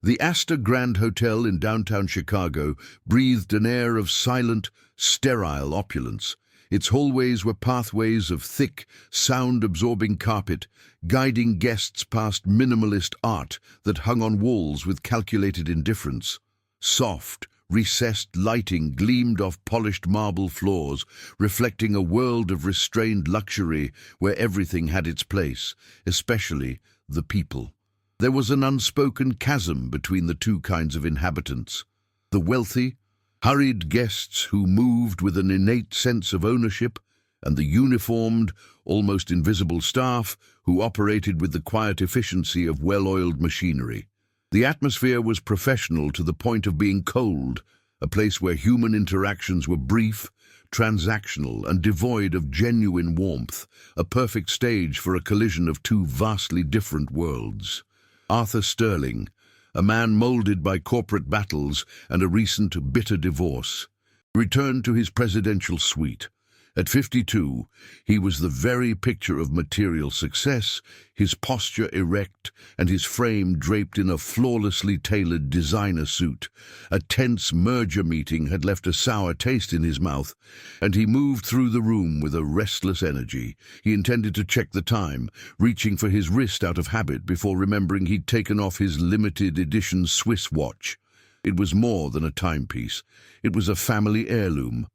The Astor Grand Hotel in downtown Chicago breathed an air of silent, sterile opulence. Its hallways were pathways of thick, sound-absorbing carpet, guiding guests past minimalist art that hung on walls with calculated indifference. Soft, recessed lighting gleamed off polished marble floors, reflecting a world of restrained luxury where everything had its place, especially the people. There was an unspoken chasm between the two kinds of inhabitants. The wealthy, hurried guests who moved with an innate sense of ownership, and the uniformed, almost invisible staff who operated with the quiet efficiency of well-oiled machinery. The atmosphere was professional to the point of being cold, a place where human interactions were brief, transactional, and devoid of genuine warmth, a perfect stage for a collision of two vastly different worlds. Arthur Sterling, a man molded by corporate battles and a recent bitter divorce, returned to his presidential suite. At 52, he was the very picture of material success, his posture erect and his frame draped in a flawlessly tailored designer suit. A tense merger meeting had left a sour taste in his mouth, and he moved through the room with a restless energy. He intended to check the time, reaching for his wrist out of habit before remembering he'd taken off his limited edition Swiss watch. It was more than a timepiece. It was a family heirloom,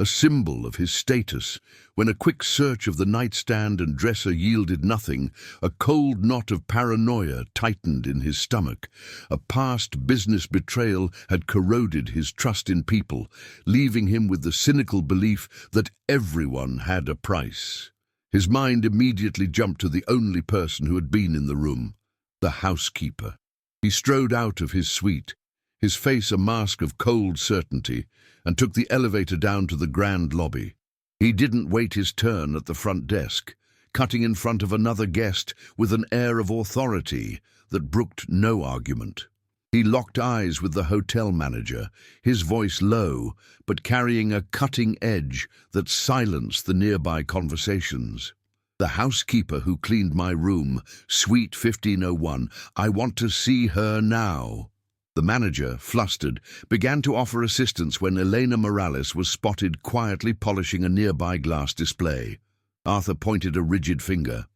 a symbol of his status. When a quick search of the nightstand and dresser yielded nothing, a cold knot of paranoia tightened in his stomach. A past business betrayal had corroded his trust in people, leaving him with the cynical belief that everyone had a price. His mind immediately jumped to the only person who had been in the room, the housekeeper. He strode out of his suite, his face a mask of cold certainty, and took the elevator down to the grand lobby. He didn't wait his turn at the front desk, cutting in front of another guest with an air of authority that brooked no argument. He locked eyes with the hotel manager, his voice low, but carrying a cutting edge that silenced the nearby conversations. "The housekeeper who cleaned my room, Suite 1501, I want to see her now." The manager, flustered, began to offer assistance when Elena Morales was spotted quietly polishing a nearby glass display. Arthur pointed a rigid finger.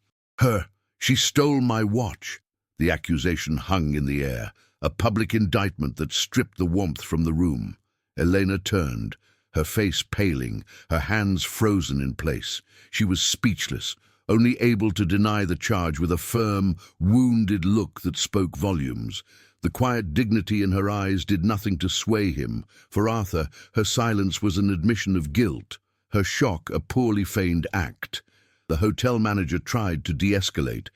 She stole my watch." The accusation hung in the air, a public indictment that stripped the warmth from the room. Elena turned, her face paling, her hands frozen in place. She was speechless, only able to deny the charge with a firm, wounded look that spoke volumes. The quiet dignity in her eyes did nothing to sway him. For Arthur, her silence was an admission of guilt, her shock a poorly feigned act. The hotel manager tried to de-escalate,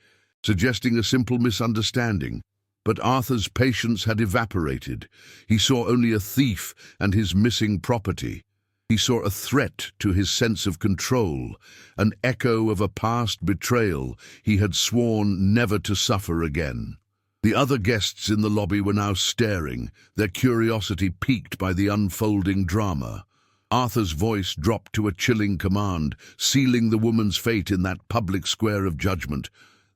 suggesting a simple misunderstanding. But Arthur's patience had evaporated. He saw only a thief and his missing property. He saw a threat to his sense of control, an echo of a past betrayal he had sworn never to suffer again. The other guests in the lobby were now staring, their curiosity piqued by the unfolding drama. Arthur's voice dropped to a chilling command, sealing the woman's fate in that public square of judgment.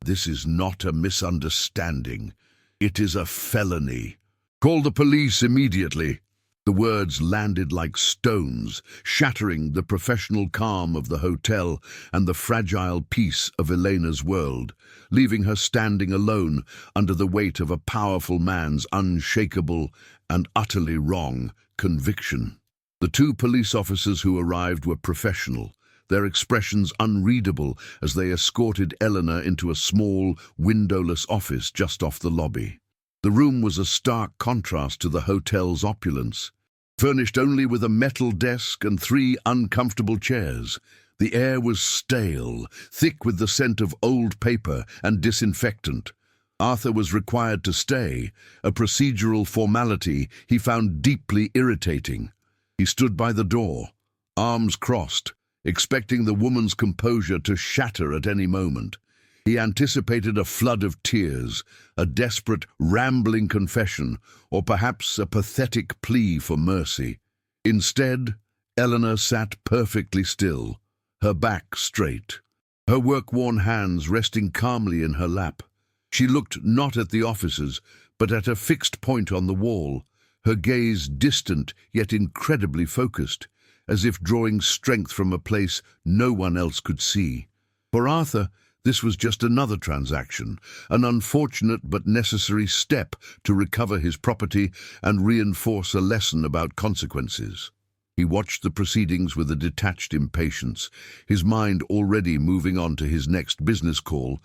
"This is not a misunderstanding. It is a felony. Call the police immediately." The words landed like stones, shattering the professional calm of the hotel and the fragile peace of Elena's world, leaving her standing alone under the weight of a powerful man's unshakable and utterly wrong conviction. The two police officers who arrived were professional, their expressions unreadable as they escorted Eleanor into a small, windowless office just off the lobby. The room was a stark contrast to the hotel's opulence. Furnished only with a metal desk and 3 uncomfortable chairs, the air was stale, thick with the scent of old paper and disinfectant. Arthur was required to stay, a procedural formality he found deeply irritating. He stood by the door, arms crossed, expecting the woman's composure to shatter at any moment. He anticipated a flood of tears, a desperate, rambling confession, or perhaps a pathetic plea for mercy. Instead, Eleanor sat perfectly still, her back straight, her work-worn hands resting calmly in her lap. She looked not at the officers, but at a fixed point on the wall, her gaze distant yet incredibly focused, as if drawing strength from a place no one else could see. For Arthur, this was just another transaction, an unfortunate but necessary step to recover his property and reinforce a lesson about consequences. He watched the proceedings with a detached impatience, his mind already moving on to his next business call.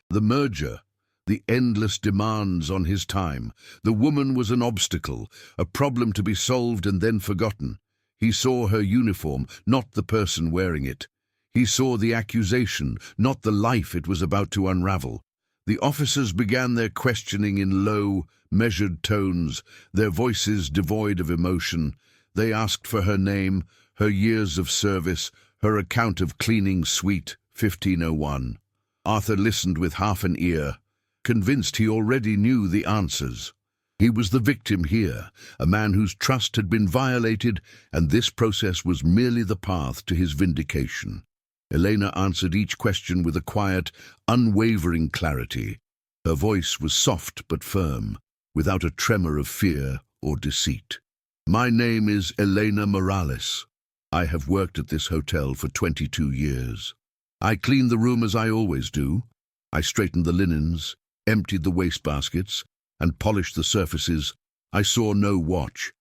The merger, the endless demands on his time. The woman was an obstacle, a problem to be solved and then forgotten. He saw her uniform, not the person wearing it. He saw the accusation, not the life it was about to unravel. The officers began their questioning in low, measured tones, their voices devoid of emotion. They asked for her name, her years of service, her account of cleaning suite 1501. Arthur listened with half an ear, convinced he already knew the answers. He was the victim here, a man whose trust had been violated, and this process was merely the path to his vindication. Elena answered each question with a quiet, unwavering clarity. Her voice was soft but firm, without a tremor of fear or deceit. "My name is Elena Morales. I have worked at this hotel for 22 years. I cleaned the room as I always do. I straightened the linens, emptied the wastebaskets, and polished the surfaces. I saw no watch.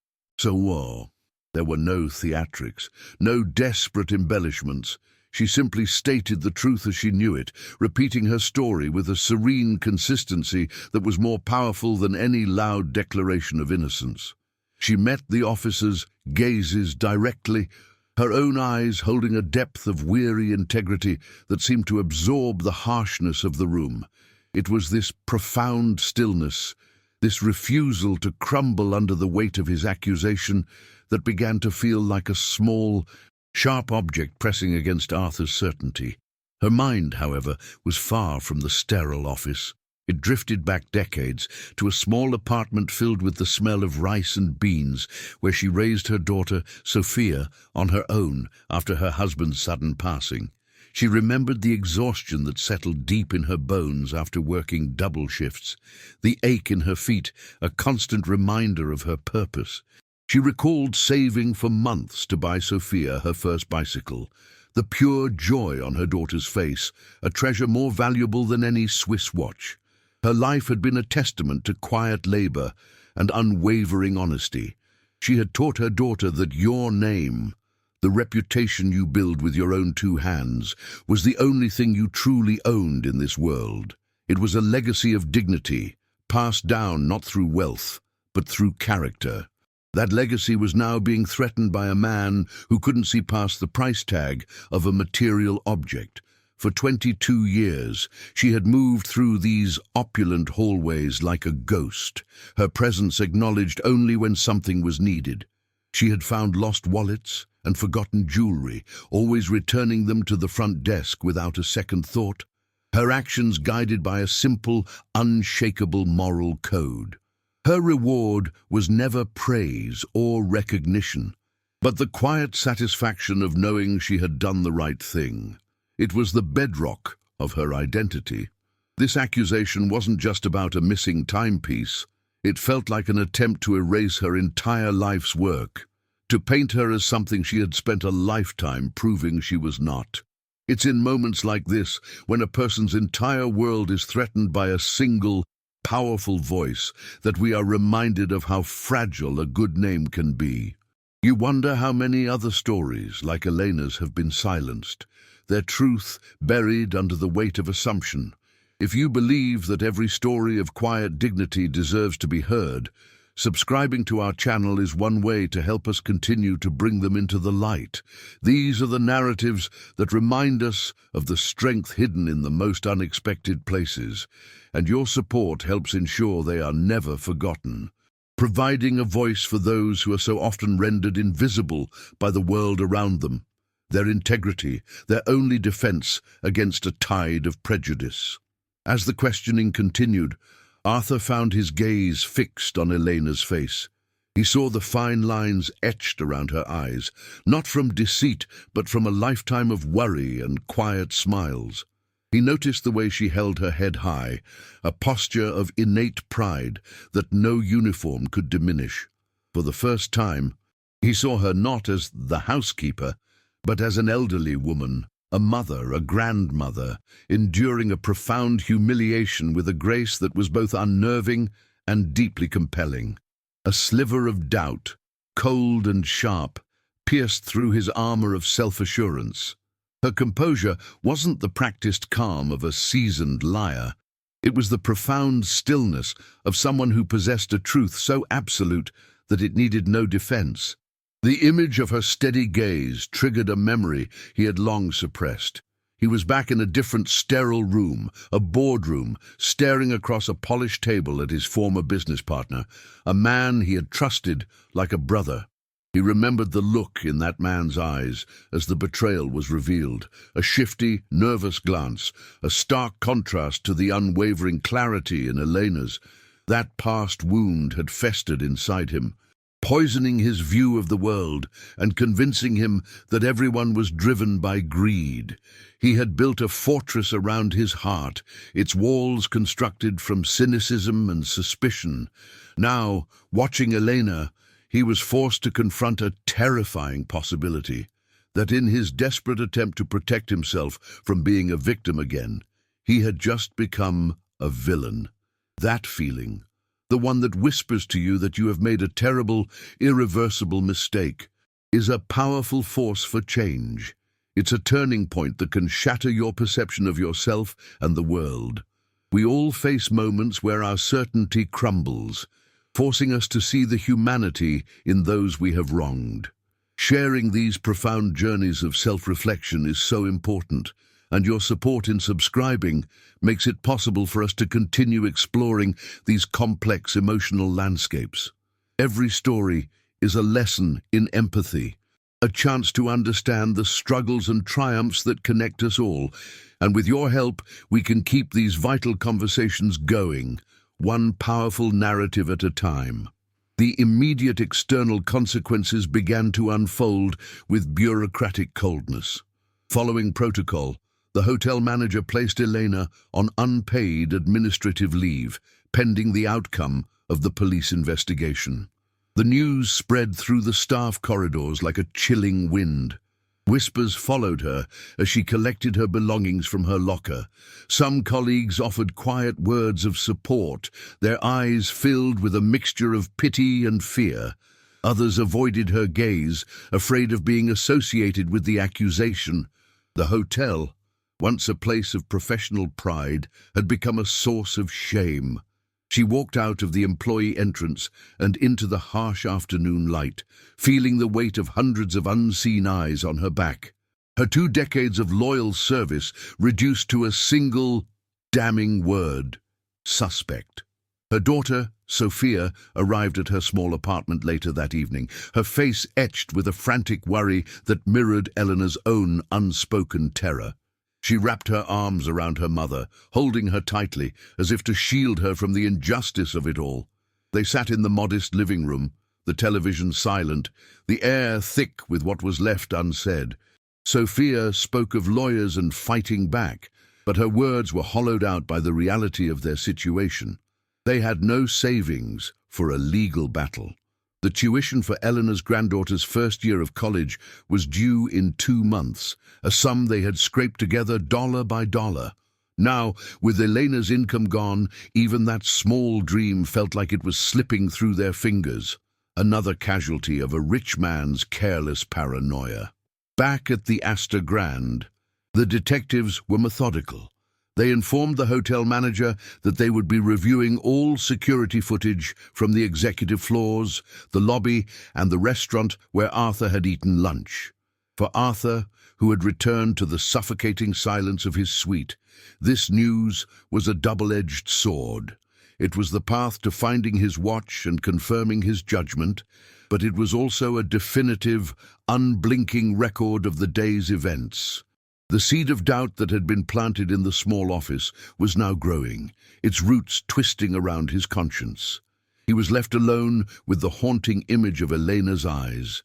There were no theatrics, no desperate embellishments. She simply stated the truth as she knew it, repeating her story with a serene consistency that was more powerful than any loud declaration of innocence. She met the officers' gazes directly, her own eyes holding a depth of weary integrity that seemed to absorb the harshness of the room. It was this profound stillness, this refusal to crumble under the weight of his accusation, that began to feel like a small, sharp object pressing against Arthur's certainty. Her mind, however, was far from the sterile office. It drifted back decades to a small apartment filled with the smell of rice and beans, where she raised her daughter, Sophia, on her own after her husband's sudden passing. She remembered the exhaustion that settled deep in her bones after working double shifts, the ache in her feet, a constant reminder of her purpose. She recalled saving for months to buy Sophia her first bicycle, the pure joy on her daughter's face, a treasure more valuable than any Swiss watch. Her life had been a testament to quiet labor and unwavering honesty. She had taught her daughter that your name, the reputation you build with your own two hands, was the only thing you truly owned in this world. It was a legacy of dignity, passed down not through wealth, but through character. That legacy was now being threatened by a man who couldn't see past the price tag of a material object. For 22 years, she had moved through these opulent hallways like a ghost, her presence acknowledged only when something was needed. She had found lost wallets and forgotten jewelry, always returning them to the front desk without a second thought. Her actions guided by a simple, unshakable moral code. Her reward was never praise or recognition, but the quiet satisfaction of knowing she had done the right thing. It was the bedrock of her identity. This accusation wasn't just about a missing timepiece. It felt like an attempt to erase her entire life's work, to paint her as something she had spent a lifetime proving she was not. It's in moments like this, when a person's entire world is threatened by a single, powerful voice, that we are reminded of how fragile a good name can be. You wonder how many other stories like Elena's have been silenced, their truth buried under the weight of assumption. If you believe that every story of quiet dignity deserves to be heard, subscribing to our channel is one way to help us continue to bring them into the light. These are the narratives that remind us of the strength hidden in the most unexpected places, and your support helps ensure they are never forgotten, providing a voice for those who are so often rendered invisible by the world around them, their integrity, their only defense against a tide of prejudice. As the questioning continued, Arthur found his gaze fixed on Elena's face. He saw the fine lines etched around her eyes, not from deceit, but from a lifetime of worry and quiet smiles. He noticed the way she held her head high, a posture of innate pride that no uniform could diminish. For the first time, he saw her not as the housekeeper, but as an elderly woman, a mother, a grandmother, enduring a profound humiliation with a grace that was both unnerving and deeply compelling. A sliver of doubt, cold and sharp, pierced through his armor of self-assurance. Her composure wasn't the practiced calm of a seasoned liar. It was the profound stillness of someone who possessed a truth so absolute that it needed no defense. The image of her steady gaze triggered a memory he had long suppressed. He was back in a different sterile room, a boardroom, staring across a polished table at his former business partner, a man he had trusted like a brother. He remembered the look in that man's eyes as the betrayal was revealed, a shifty, nervous glance, a stark contrast to the unwavering clarity in Elena's. That past wound had festered inside him, poisoning his view of the world and convincing him that everyone was driven by greed. He had built a fortress around his heart, its walls constructed from cynicism and suspicion. Now, watching Elena, he was forced to confront a terrifying possibility, that in his desperate attempt to protect himself from being a victim again, he had just become a villain. That feeling, the one that whispers to you that you have made a terrible, irreversible mistake, is a powerful force for change. It's a turning point that can shatter your perception of yourself and the world. We all face moments where our certainty crumbles, forcing us to see the humanity in those we have wronged. Sharing these profound journeys of self-reflection is so important, and your support in subscribing makes it possible for us to continue exploring these complex emotional landscapes. Every story is a lesson in empathy, a chance to understand the struggles and triumphs that connect us all, and with your help, we can keep these vital conversations going, one powerful narrative at a time. The immediate external consequences began to unfold with bureaucratic coldness. Following protocol, the hotel manager placed Elena on unpaid administrative leave, pending the outcome of the police investigation. The news spread through the staff corridors like a chilling wind. Whispers followed her as she collected her belongings from her locker. Some colleagues offered quiet words of support, their eyes filled with a mixture of pity and fear. Others avoided her gaze, afraid of being associated with the accusation. The hotel, once a place of professional pride, had become a source of shame. She walked out of the employee entrance and into the harsh afternoon light, feeling the weight of hundreds of unseen eyes on her back. Her 2 decades of loyal service reduced to a single, damning word: suspect. Her daughter, Sophia, arrived at her small apartment later that evening, her face etched with a frantic worry that mirrored Eleanor's own unspoken terror. She wrapped her arms around her mother, holding her tightly, as if to shield her from the injustice of it all. They sat in the modest living room, the television silent, the air thick with what was left unsaid. Sophia spoke of lawyers and fighting back, but her words were hollowed out by the reality of their situation. They had no savings for a legal battle. The tuition for Eleanor's granddaughter's first year of college was due in 2 months, a sum they had scraped together dollar by dollar. Now, with Elena's income gone, even that small dream felt like it was slipping through their fingers. Another casualty of a rich man's careless paranoia. Back at the Astor Grand, the detectives were methodical. They informed the hotel manager that they would be reviewing all security footage from the executive floors, the lobby, and the restaurant where Arthur had eaten lunch. For Arthur, who had returned to the suffocating silence of his suite, this news was a double-edged sword. It was the path to finding his watch and confirming his judgment, but it was also a definitive, unblinking record of the day's events. The seed of doubt that had been planted in the small office was now growing, its roots twisting around his conscience. He was left alone with the haunting image of Elena's eyes,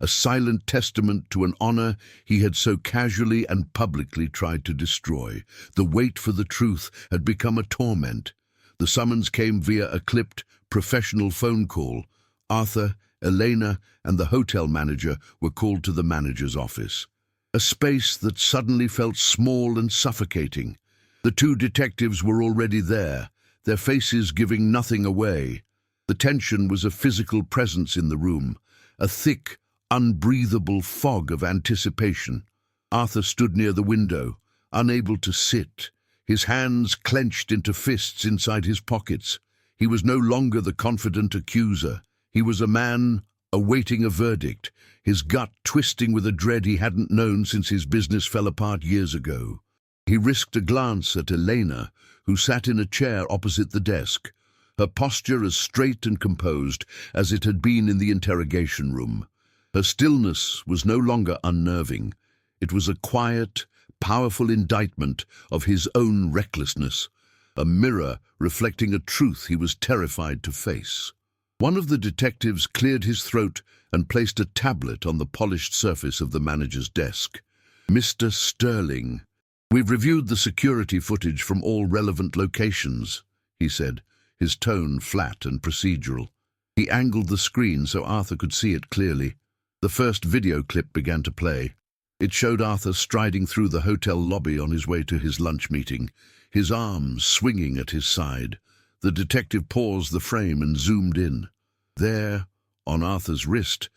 a silent testament to an honor he had so casually and publicly tried to destroy. The wait for the truth had become a torment. The summons came via a clipped, professional phone call. Arthur, Elena, and the hotel manager were called to the manager's office. A space that suddenly felt small and suffocating. The two detectives were already there, their faces giving nothing away. The tension was a physical presence in the room, a thick, unbreathable fog of anticipation. Arthur stood near the window, unable to sit, his hands clenched into fists inside his pockets. He was no longer the confident accuser. He was a man awaiting a verdict, his gut twisting with a dread he hadn't known since his business fell apart years ago. He risked a glance at Elena, who sat in a chair opposite the desk, her posture as straight and composed as it had been in the interrogation room. Her stillness was no longer unnerving. It was a quiet, powerful indictment of his own recklessness, a mirror reflecting a truth he was terrified to face. One of the detectives cleared his throat and placed a tablet on the polished surface of the manager's desk. "Mr. Sterling, we've reviewed the security footage from all relevant locations," he said, his tone flat and procedural. He angled the screen so Arthur could see it clearly. The first video clip began to play. It showed Arthur striding through the hotel lobby on his way to his lunch meeting, his arms swinging at his side. The detective paused the frame and zoomed in. There, on Arthur's wrist,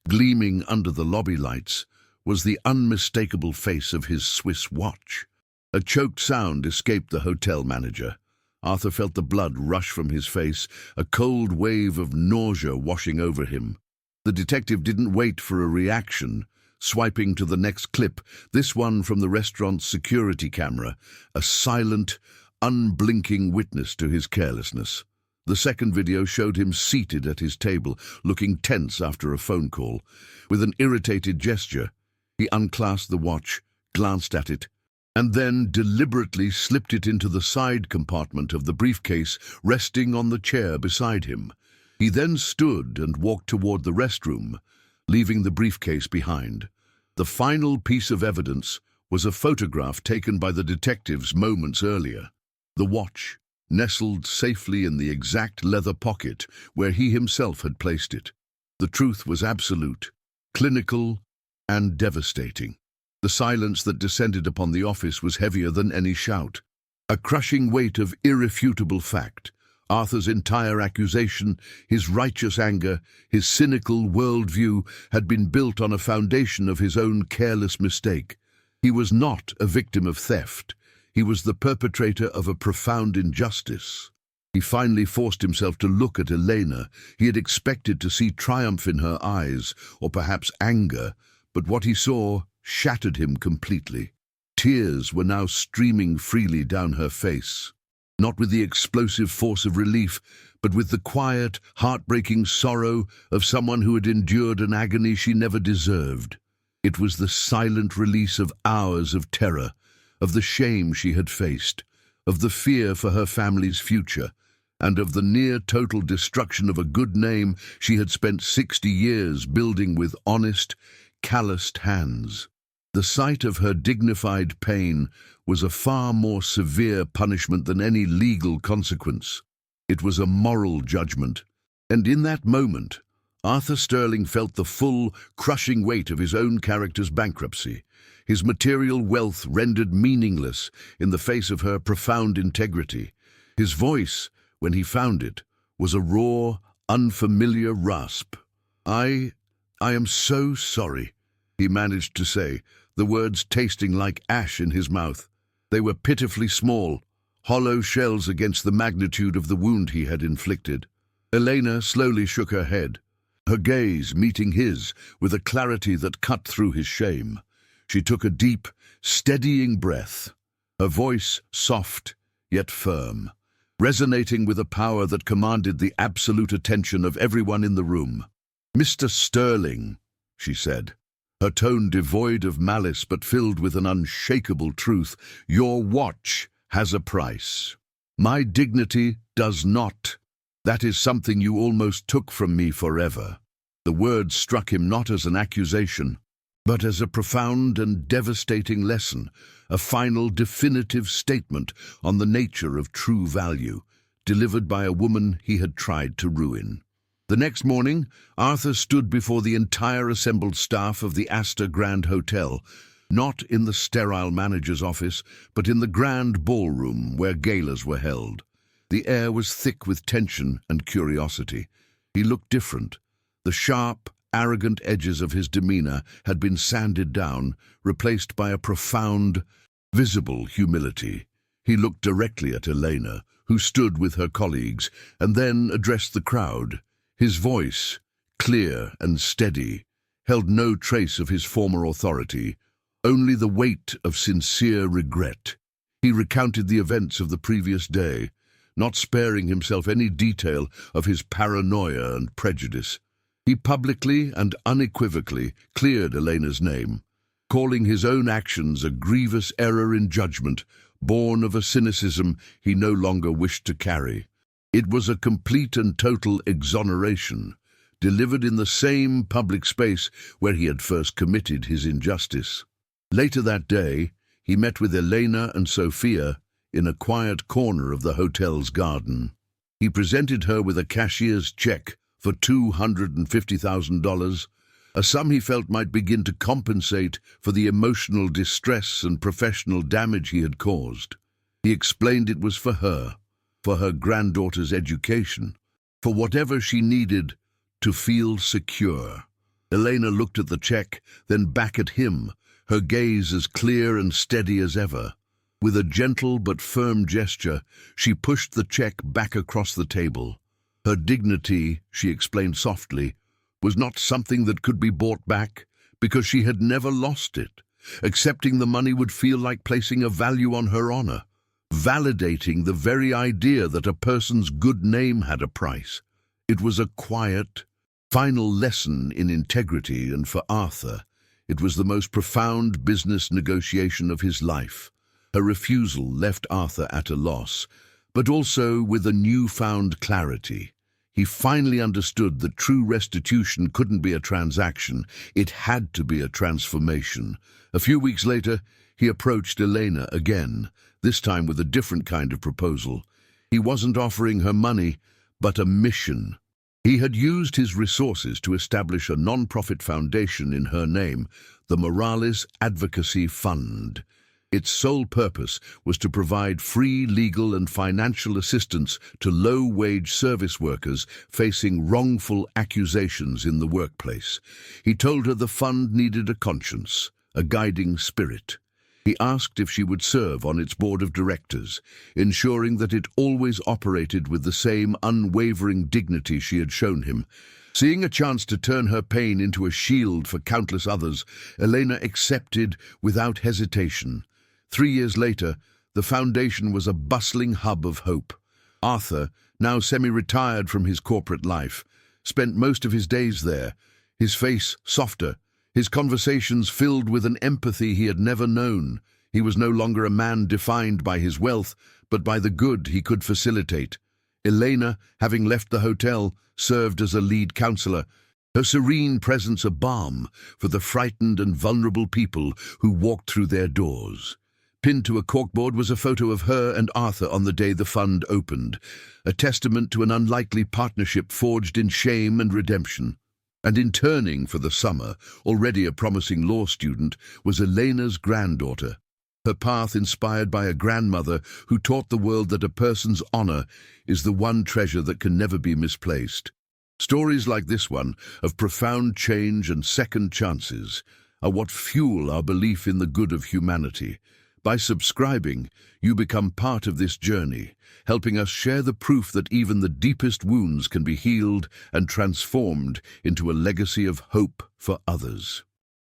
gleaming under the lobby lights, was the unmistakable face of his Swiss watch. A choked sound escaped the hotel manager. Arthur felt the blood rush from his face, a cold wave of nausea washing over him. The detective didn't wait for a reaction, swiping to the next clip, this one from the restaurant's security camera, a silent, unblinking witness to his carelessness. The second video showed him seated at his table, looking tense after a phone call. With an irritated gesture, he unclasped the watch, glanced at it, and then deliberately slipped it into the side compartment of the briefcase resting on the chair beside him. He then stood and walked toward the restroom, leaving the briefcase behind. The final piece of evidence was a photograph taken by the detectives moments earlier. The watch, nestled safely in the exact leather pocket where he himself had placed it. The truth was absolute, clinical, and devastating. The silence that descended upon the office was heavier than any shout. A crushing weight of irrefutable fact. Arthur's entire accusation, his righteous anger, his cynical worldview had been built on a foundation of his own careless mistake. He was not a victim of theft. He was the perpetrator of a profound injustice. He finally forced himself to look at Elena. He had expected to see triumph in her eyes, or perhaps anger, but what he saw shattered him completely. Tears were now streaming freely down her face, not with the explosive force of relief, but with the quiet, heartbreaking sorrow of someone who had endured an agony she never deserved. It was the silent release of hours of terror, of the shame she had faced, of the fear for her family's future, and of the near-total destruction of a good name she had spent 60 years building with honest, calloused hands. The sight of her dignified pain was a far more severe punishment than any legal consequence. It was a moral judgment, and in that moment, Arthur Sterling felt the full, crushing weight of his own character's bankruptcy, his material wealth rendered meaningless in the face of her profound integrity. His voice, when he found it, was a raw, unfamiliar rasp. I am so sorry," he managed to say, the words tasting like ash in his mouth. They were pitifully small, hollow shells against the magnitude of the wound he had inflicted. Elena slowly shook her head, her gaze meeting his with a clarity that cut through his shame. She took a deep, steadying breath, her voice soft yet firm, resonating with a power that commanded the absolute attention of everyone in the room. "Mr. Sterling," she said, her tone devoid of malice but filled with an unshakable truth, "your watch has a price. My dignity does not. That is something you almost took from me forever. The words struck him not as an accusation, but as a profound and devastating lesson, a final definitive statement on the nature of true value, delivered by a woman he had tried to ruin. The next morning, Arthur stood before the entire assembled staff of the Astor Grand Hotel, not in the sterile manager's office, but in the grand ballroom where galas were held. The air was thick with tension and curiosity. He looked different. The sharp, arrogant edges of his demeanor had been sanded down, replaced by a profound, visible humility. He looked directly at Elena, who stood with her colleagues, and then addressed the crowd. His voice, clear and steady, held no trace of his former authority, only the weight of sincere regret. He recounted the events of the previous day, not sparing himself any detail of his paranoia and prejudice. He publicly and unequivocally cleared Elena's name, calling his own actions a grievous error in judgment, born of a cynicism he no longer wished to carry. It was a complete and total exoneration, delivered in the same public space where he had first committed his injustice. Later that day, he met with Elena and Sophia in a quiet corner of the hotel's garden. He presented her with a cashier's check for $250,000, a sum he felt might begin to compensate for the emotional distress and professional damage he had caused. He explained it was for her granddaughter's education, for whatever she needed to feel secure. Elena looked at the check, then back at him, her gaze as clear and steady as ever. With a gentle but firm gesture, she pushed the check back across the table. Her dignity, she explained softly, was not something that could be bought back, because she had never lost it. Accepting the money would feel like placing a value on her honor, validating the very idea that a person's good name had a price. It was a quiet, final lesson in integrity, and for Arthur, it was the most profound business negotiation of his life. Her refusal left Arthur at a loss, but also with a newfound clarity. He finally understood that true restitution couldn't be a transaction, it had to be a transformation. A few weeks later, he approached Elena again, this time with a different kind of proposal. He wasn't offering her money, but a mission. He had used his resources to establish a non-profit foundation in her name, the Morales Advocacy Fund. Its sole purpose was to provide free legal and financial assistance to low-wage service workers facing wrongful accusations in the workplace. He told her the fund needed a conscience, a guiding spirit. He asked if she would serve on its board of directors, ensuring that it always operated with the same unwavering dignity she had shown him. Seeing a chance to turn her pain into a shield for countless others, Elena accepted without hesitation. 3 years later, the foundation was a bustling hub of hope. Arthur, now semi-retired from his corporate life, spent most of his days there, his face softer, his conversations filled with an empathy he had never known. He was no longer a man defined by his wealth, but by the good he could facilitate. Elena, having left the hotel, served as a lead counselor, her serene presence a balm for the frightened and vulnerable people who walked through their doors. Pinned to a corkboard was a photo of her and Arthur on the day the fund opened, a testament to an unlikely partnership forged in shame and redemption. And interning for the summer, already a promising law student, was Elena's granddaughter, her path inspired by a grandmother who taught the world that a person's honor is the one treasure that can never be misplaced. Stories like this one, of profound change and second chances, are what fuel our belief in the good of humanity. By subscribing, you become part of this journey, helping us share the proof that even the deepest wounds can be healed and transformed into a legacy of hope for others.